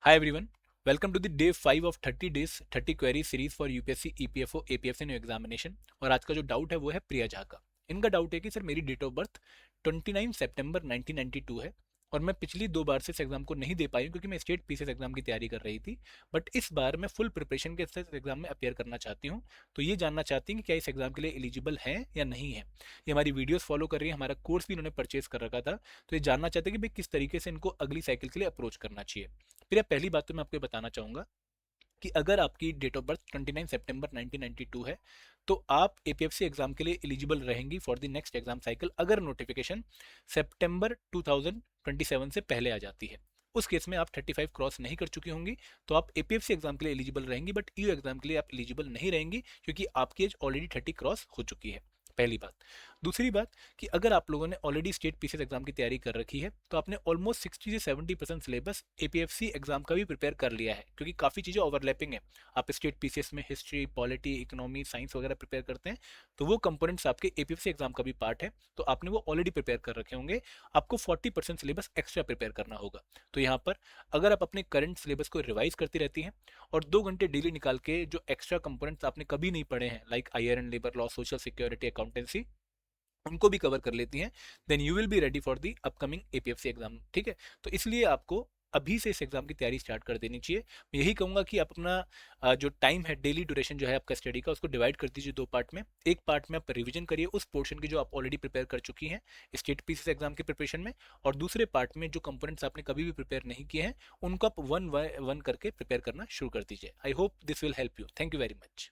Hi everyone, welcome to the day 5 of 30 days 30 queries series for UPSC EPFO APFC new examination. और आज का जो doubt है वो है प्रिया झा का। इनका डाउट है कि सर मेरी डेट ऑफ बर्थ 29 सितंबर 1992 है और मैं पिछली 2 बार से इस एग्जाम को नहीं दे पाई हूँ क्योंकि मैं स्टेट पीसीएस एग्जाम की तैयारी कर रही थी। बट इस बार मैं फुल प्रिपरेशन के साथ एग्जाम में अपेयर करना चाहती हूँ। तो ये जानना चाहती हैं कि क्या इस एग्जाम के लिए एलिजिबल हैं या नहीं है। ये हमारी वीडियोस फॉलो कर रही है, हमारा कोर्स भी इन्होंने परचेज कर रखा था। तो ये जानना चाहते हैं कि भाई किस तरीके से इनको अगली साइकिल के लिए अप्रोच करना चाहिए। फिर पहली बात तो मैं आपको बताना चाहूँगा कि अगर आपकी डेट ऑफ बर्थ 29 सितंबर 1992 है तो आप एपीएफसी एग्जाम के लिए एलिजिबल रहेंगी for the next exam cycle अगर नोटिफिकेशन सितंबर 2027 से पहले आ जाती है। उस केस में आप 35 क्रॉस नहीं कर चुकी होंगी तो आप एपीएफसी एग्जाम के लिए एलिजिबल रहेंगी, बट ईयू एग्जाम के लिए आप एलिजिबल नहीं रहेंगी क्योंकि आपकी एज ऑलरेडी 30 क्रॉस हो चुकी है। पहली बात। दूसरी बात कि अगर आप लोगों ने ऑलरेडी स्टेट पीसीएस एग्जाम की तैयारी कर रखी है तो आपने ऑलमोस्ट 60 से 70% सिलेबस एपीएफसी एग्जाम का भी प्रिपेयर कर लिया है क्योंकि काफ़ी चीज़ें ओवरलैपिंग है। आप स्टेट पीसीएस में हिस्ट्री, पॉलिटी, इकोनॉमी, साइंस वगैरह प्रिपेयर करते हैं तो वो कंपोनेंट्स आपके एपीएफसी एग्जाम का भी पार्ट है। तो आपने वो ऑलरेडी प्रिपेयर कर रखे होंगे। आपको 40% सिलेबस एक्स्ट्रा प्रिपेयर करना होगा। तो यहाँ पर अगर आप अपने करंट सिलेबस को रिवाइज करती रहती हैं और 2 घंटे डेली निकाल के जो एक्स्ट्रा कंपोनेंट्स आपने कभी नहीं पढ़े हैं like IR and labour law, social security, accountancy, उनको भी कवर कर लेती हैं, then you will be ready for the upcoming APFC exam. ठीक है। तो इसलिए आपको अभी से इस एग्जाम की तैयारी स्टार्ट कर देनी चाहिए। मैं यही कहूंगा कि आप अपना जो टाइम है, डेली ड्यूरेशन जो है आपका स्टडी का, उसको डिवाइड कर दीजिए 2 पार्ट में। एक पार्ट में आप रिवीजन करिए उस पोर्शन की जो आप ऑलरेडी प्रिपेयर कर चुकी हैं स्टेट पीसीएस एग्जाम के प्रिपरेशन में, और दूसरे पार्ट में जो कंपोनेंट्स आपने कभी भी प्रिपेयर नहीं किए हैं उनको आप वन वन करके प्रिपेयर करना शुरू कर दीजिए। I hope this will help you. Thank you very much.